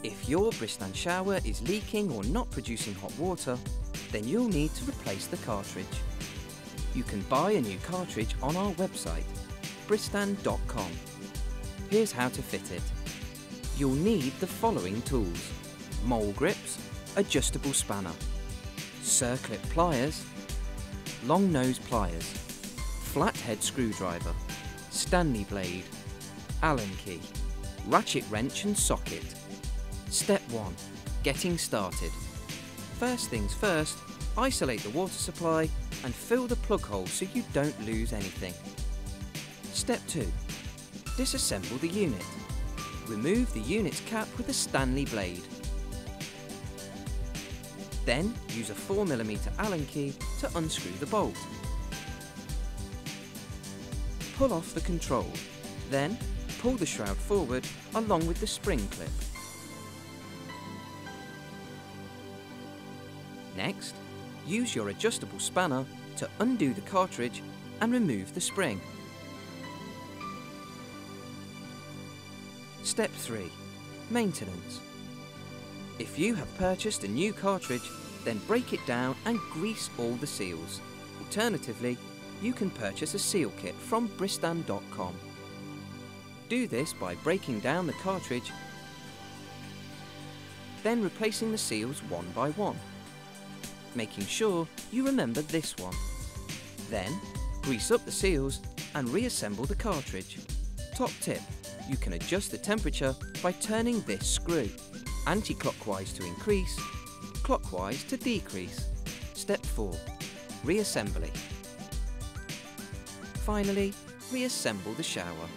If your Bristan shower is leaking or not producing hot water, then you'll need to replace the cartridge. You can buy a new cartridge on our website, bristan.com. Here's how to fit it. You'll need the following tools: mole grips, adjustable spanner, circlip pliers, long nose pliers, flathead screwdriver, Stanley blade, Allen key, ratchet wrench and socket. Step 1. Getting started. First things first, isolate the water supply and fill the plug hole so you don't lose anything. Step 2. Disassemble the unit. Remove the unit's cap with a Stanley blade. Then use a 4mm Allen key to unscrew the bolt. Pull off the control. Then pull the shroud forward along with the spring clip. Next, use your adjustable spanner to undo the cartridge and remove the spring. Step 3. Maintenance. If you have purchased a new cartridge, then break it down and grease all the seals. Alternatively, you can purchase a seal kit from bristan.com. Do this by breaking down the cartridge, then replacing the seals one by one, making sure you remember this one. Then, grease up the seals and reassemble the cartridge. Top tip, you can adjust the temperature by turning this screw, anti-clockwise to increase, clockwise to decrease. Step 4. Reassembly. Finally, reassemble the shower.